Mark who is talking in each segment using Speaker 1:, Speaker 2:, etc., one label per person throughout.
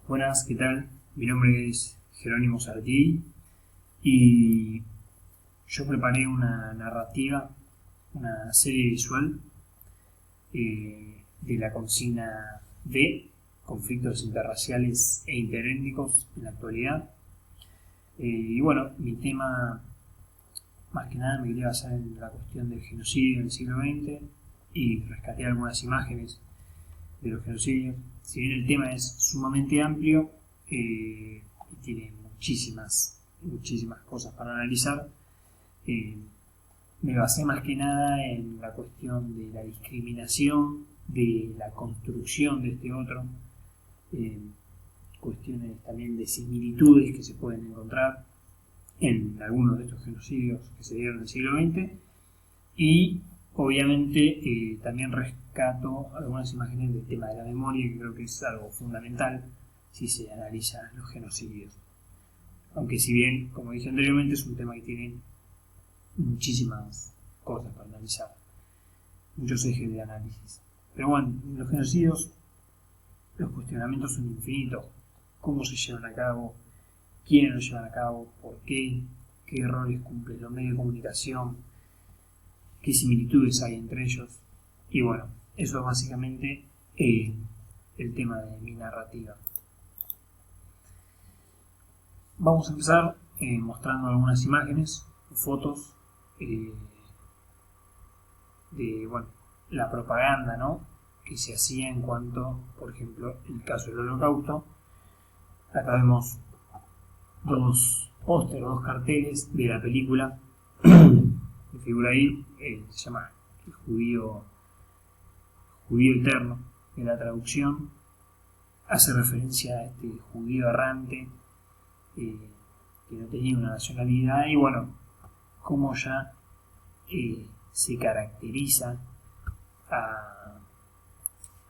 Speaker 1: Buenas, ¿qué tal? Mi nombre es Jerónimo Sartí y yo preparé una narrativa, una serie visual de la consigna de conflictos interraciales e interétnicos en la actualidad. Y bueno, mi tema más que nada me quería basar en la cuestión del genocidio en el siglo XX y rescaté algunas imágenes de los genocidios. Si bien el tema es sumamente amplio y tiene muchísimas cosas para analizar, eh, me basé más que nada en la cuestión de la discriminación, de la construcción de este otro, eh, cuestiones también de similitudes que se pueden encontrar en algunos de estos genocidios que se dieron en el siglo XX y obviamente también rescato algunas imágenes del tema de la memoria, que creo que es algo fundamental si se analizan los genocidios. Aunque si bien, como dije anteriormente, es un tema que tiene muchísimas cosas para analizar, muchos ejes de análisis. Pero bueno, los genocidios, los cuestionamientos son infinitos. ¿Cómo se llevan a cabo? ¿Quiénes los llevan a cabo? ¿Por qué? ¿Qué roles cumplen los medios de comunicación? ¿Qué similitudes hay entre ellos? Y bueno, eso es básicamente el tema de mi narrativa. Vamos a empezar mostrando algunas imágenes, fotos de bueno, la propaganda, ¿no?, que se hacía en cuanto, por ejemplo, el caso del Holocausto. Acá vemos dos pósteres, dos carteles de la película que figura ahí, se llama El Judío Eterno, en la traducción hace referencia a este judío errante que no tenía una nacionalidad y bueno, cómo ya se caracteriza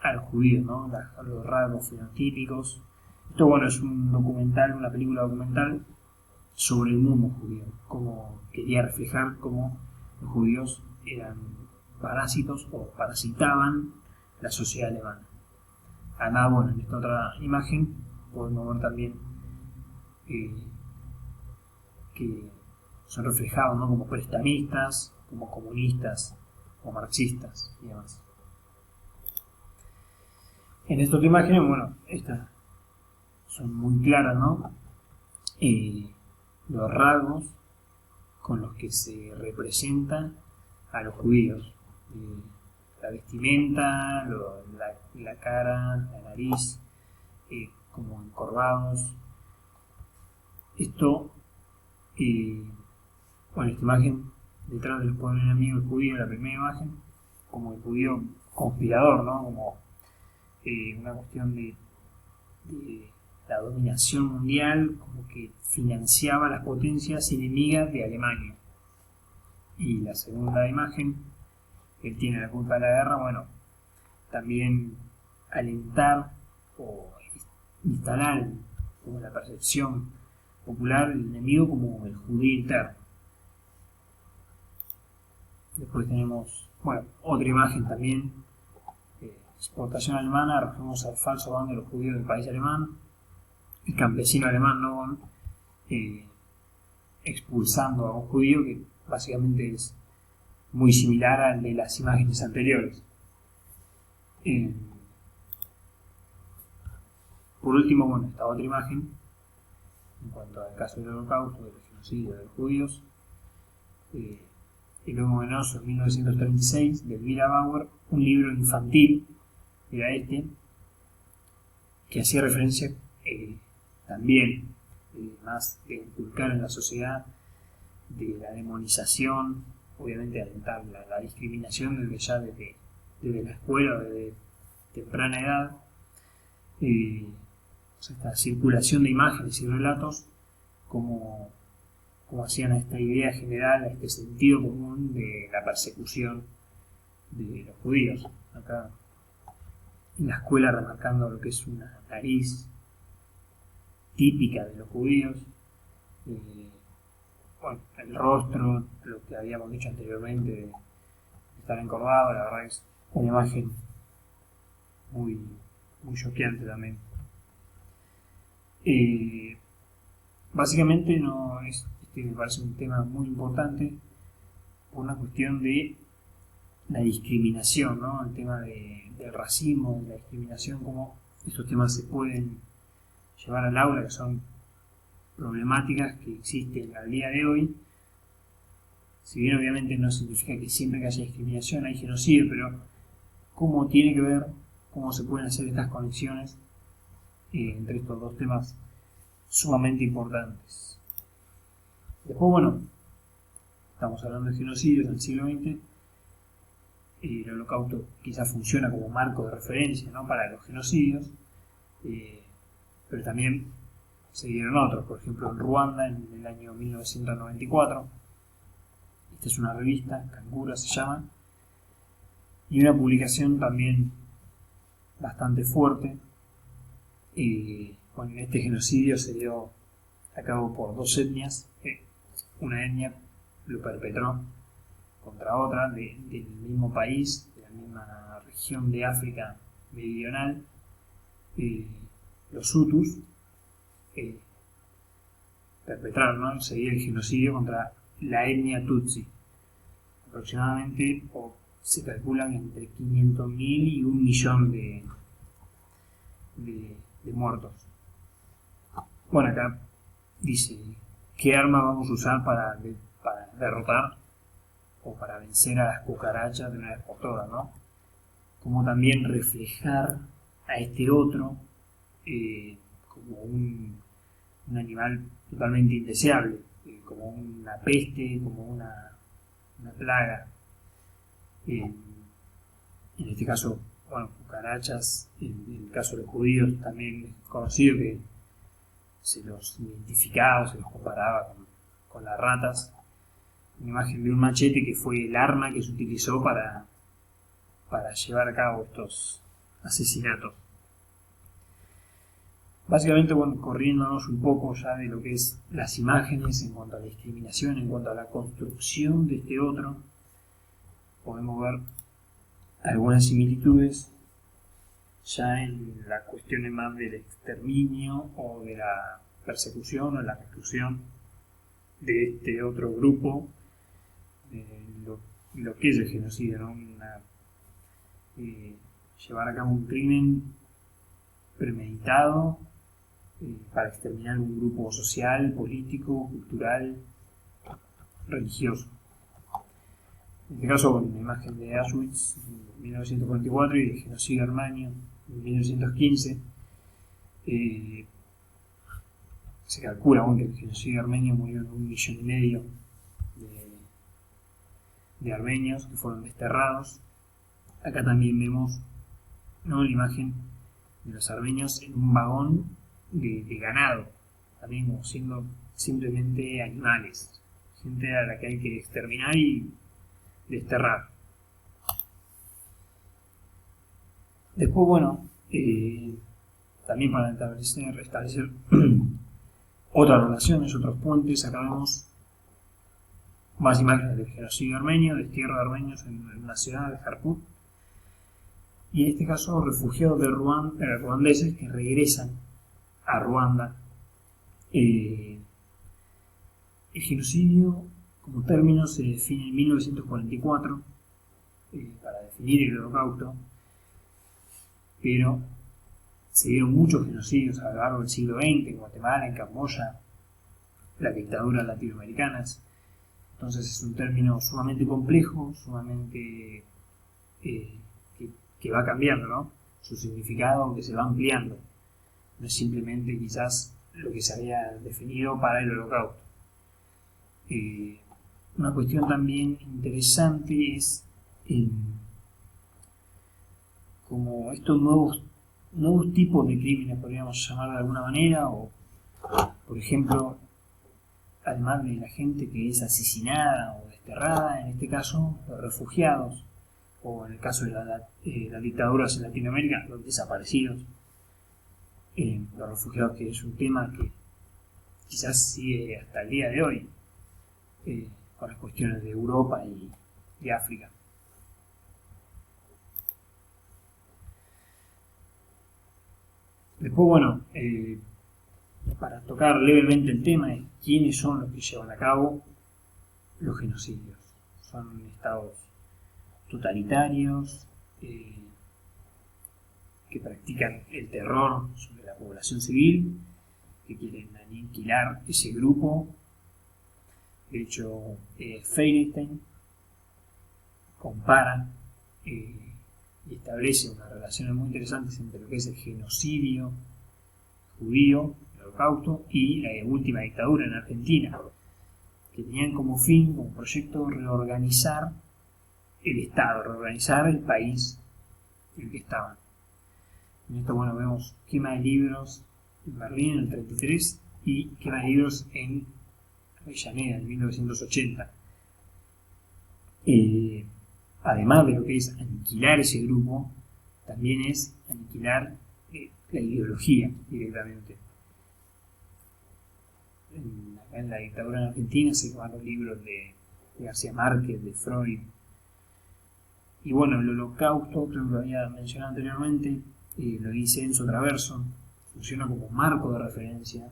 Speaker 1: al judío, ¿no? Los rasgos fenotípicos. Esto bueno, es un documental, una película documental sobre el mundo judío, cómo quería reflejar cómo los judíos eran parásitos o parasitaban la sociedad alemana. Acá, bueno, en esta otra imagen podemos ver también que son reflejados, ¿no?, como prestamistas, como comunistas o marxistas y demás. En estas imágenes, bueno, estas son muy claras, ¿no? Los rasgos con los que se representa a los judíos. La vestimenta, la cara, la nariz, como encorvados. Esto, bueno, esta imagen, detrás de los poderes enemigos del judío, la primera imagen, como el judío conspirador, ¿no? Como una cuestión de la dominación mundial, como que financiaba las potencias enemigas de Alemania. Y la segunda imagen, él tiene la culpa de la guerra, bueno, también alentar o instalar como la percepción popular del enemigo como el judío interno. Después tenemos, bueno, otra imagen también, exportación alemana, referimos al falso bando de los judíos del país alemán, el campesino alemán, ¿no?, expulsando a un judío que básicamente es muy similar al de las imágenes anteriores. Por último, bueno, esta otra imagen en cuanto al caso del Holocausto, del genocidio de los judíos, el 9 de marzo de 1936 de Elvira Bauer, un libro infantil era este, que hacía referencia también más de inculcar en la sociedad de la demonización, obviamente alentar la discriminación desde la escuela, desde temprana edad, esta circulación de imágenes y relatos como hacían a esta idea general, a este sentido común de la persecución de los judíos. Acá en la escuela remarcando lo que es una nariz típica de los judíos, bueno, el rostro, lo que habíamos dicho anteriormente de estar encorvado, la verdad es una imagen muy choqueante también. Básicamente me parece un tema muy importante por una cuestión de la discriminación, ¿no? El tema del racismo, de la discriminación, cómo estos temas se pueden llevar al aula, que son problemáticas que existen al día de hoy. Si bien obviamente no significa que siempre que haya discriminación hay genocidio, pero cómo tiene que ver, cómo se pueden hacer estas conexiones entre estos dos temas sumamente importantes. Después, bueno, estamos hablando de genocidios en el siglo XX. El Holocausto quizás funciona como marco de referencia, ¿no?, para los genocidios, pero también se dieron otros, por ejemplo en Ruanda en el año 1994. Esta es una revista, Kangura se llama, y una publicación también bastante fuerte. Bueno, este genocidio se dio a cabo por dos etnias. Una etnia lo perpetró contra otra del mismo país, de la misma región de África meridional, los Hutus perpetraron, ¿no?, seguir el genocidio contra la etnia Tutsi. Aproximadamente, o se calculan entre 500.000 y 1.000.000 de muertos. Bueno, acá dice, ¿qué arma vamos a usar para derrotar o para vencer a las cucarachas de una vez por todas, ¿no? Como también reflejar a este otro como un animal totalmente indeseable, como una peste, como una plaga. En este caso, bueno, cucarachas. En el caso de los judíos también es conocido que se los identificaba, se los comparaba con las ratas. Una imagen de un machete que fue el arma que se utilizó para llevar a cabo estos asesinatos. Básicamente, bueno, corriéndonos un poco ya de lo que es las imágenes en cuanto a la discriminación, en cuanto a la construcción de este otro, podemos ver algunas similitudes ya en las cuestiones más del exterminio o de la persecución o la reclusión de este otro grupo, de lo que es el genocidio, ¿no? Llevar a cabo un crimen premeditado para exterminar un grupo social, político, cultural, religioso. En este caso, con la imagen de Auschwitz en 1944 y del genocidio armenio en 1915, se calcula aún que el genocidio armenio murió en 1,5 millones de armenios que fueron desterrados. Acá también vemos, ¿no?, la imagen de los armenios en un vagón de ganado, también como siendo simplemente animales, gente a la que hay que exterminar y desterrar. Después, bueno, también para establecer otras relaciones, otros puentes, acá vemos más imágenes del genocidio armenio, destierro de armenios en la ciudad de Harput, y en este caso refugiados de ruandeses que regresan a Ruanda. El genocidio como término se define en 1944 para definir el Holocausto, pero se dieron muchos genocidios a lo largo del siglo XX en Guatemala, en Camboya, las dictaduras latinoamericanas. Entonces es un término sumamente complejo, sumamente que va cambiando, ¿no?, su significado, que se va ampliando. No es simplemente quizás lo que se había definido para el Holocausto. Una cuestión también interesante es como estos nuevos tipos de crímenes, podríamos llamar de alguna manera, o por ejemplo, además de la gente que es asesinada o desterrada, en este caso los refugiados, o en el caso de las dictaduras en Latinoamérica, los desaparecidos, los refugiados, que es un tema que quizás sigue hasta el día de hoy, con las cuestiones de Europa y de África. Después, bueno, para tocar levemente el tema, es quiénes son los que llevan a cabo los genocidios. Son estados totalitarios que practican el terror sobre la población civil, que quieren aniquilar ese grupo. De hecho, Feinstein compara y establece unas relaciones muy interesantes entre lo que es el genocidio judío, el Holocausto, y la última dictadura en Argentina, que tenían como fin, como proyecto, reorganizar el Estado, reorganizar el país en el que estaban. En esto, bueno, vemos quema de libros en Berlín en el 33 y quema de libros en Avellaneda en 1980. Además de lo que es aniquilar ese grupo, también es aniquilar la ideología directamente. En la dictadura en Argentina se quemaron los libros de García Márquez, de Freud. Y bueno, el Holocausto, creo que lo había mencionado anteriormente, lo dice Enzo Traverso, funciona como marco de referencia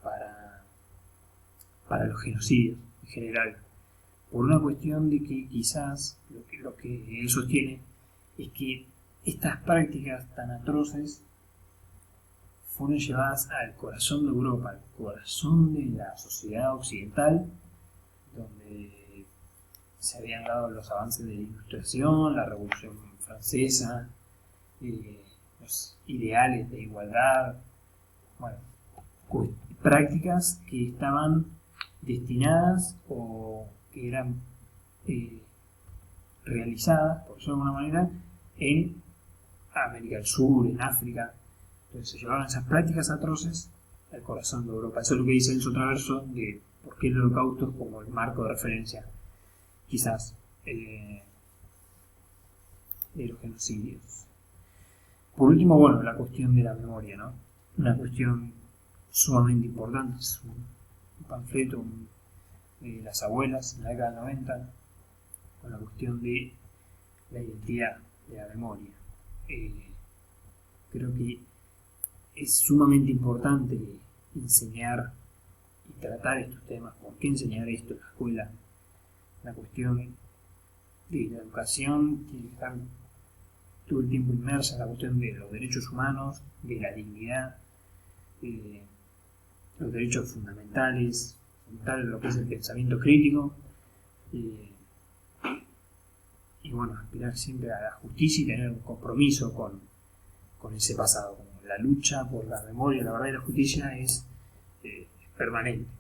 Speaker 1: para los genocidios en general, por una cuestión de que quizás lo que él sostiene es que estas prácticas tan atroces fueron llevadas al corazón de Europa, al corazón de la sociedad occidental, donde se habían dado los avances de la Ilustración, la Revolución Francesa, los ideales de igualdad, bueno, prácticas que estaban destinadas o que eran realizadas, por decirlo de alguna manera, en América del Sur, en África. Entonces se llevaron esas prácticas atroces al corazón de Europa. Eso es lo que dice Enzo Traverso de por qué el Holocausto es como el marco de referencia, quizás, de los genocidios. Por último, bueno, la cuestión de la memoria, ¿no? Una cuestión sumamente importante. Es un panfleto de las abuelas en la década del 90 con la cuestión de la identidad, de la memoria. Creo que es sumamente importante enseñar y tratar estos temas. ¿Por qué enseñar esto en la escuela? La cuestión de la educación tiene que estar todo el tiempo inmersa en la cuestión de los derechos humanos, de la dignidad, los derechos fundamentales, lo que es el pensamiento crítico, y bueno, aspirar siempre a la justicia y tener un compromiso con ese pasado. Como la lucha por la memoria, la verdad y la justicia es permanente.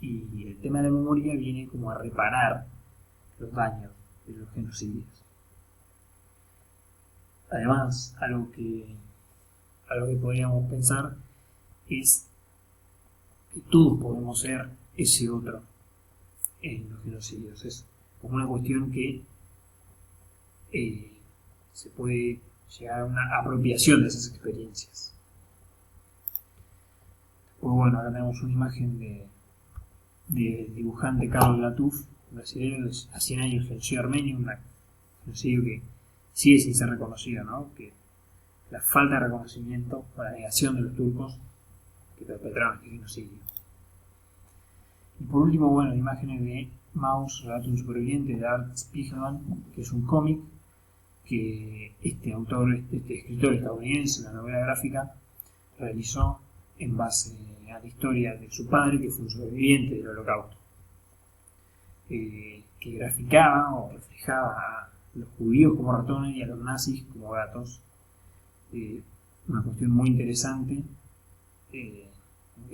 Speaker 1: Y el tema de la memoria viene como a reparar los daños de los genocidios. Además, algo que podríamos pensar es que todos podemos ser ese otro en los genocidios. Es como una cuestión que se puede llegar a una apropiación de esas experiencias. Pues bueno, ahora tenemos una imagen del dibujante Carlos Latuf, brasileño, a 100 años del genocidio armenio, un genocidio que sigue sin ser reconocido, ¿no? Que la falta de reconocimiento o la negación de los turcos que perpetraron este genocidio. Y por último, bueno, imágenes de Maus, Relato de un superviviente, de Art Spiegelman, que es un cómic que este escritor estadounidense, la novela gráfica, realizó en base a la historia de su padre, que fue un sobreviviente del Holocausto, que graficaba o reflejaba a los judíos como ratones y a los nazis como gatos. Una cuestión muy interesante, que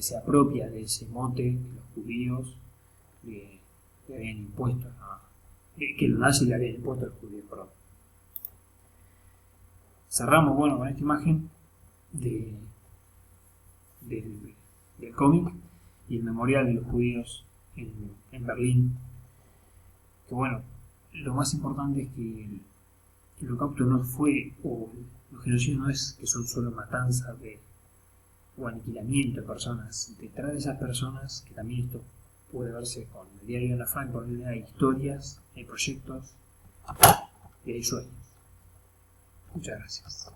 Speaker 1: se apropia de ese mote que los judíos le habían impuesto, que los nazis le habían impuesto a los judíos, perdón. Cerramos, bueno, con esta imagen del cómic y el memorial de los judíos en Berlín. Que bueno, lo más importante es que el Holocausto no fue, o los genocidios no es que son solo matanzas o aniquilamiento de personas. Detrás de esas personas, que también esto puede verse con el diario de Ana Frank, hay historias, hay proyectos y hay sueños. Muchas gracias.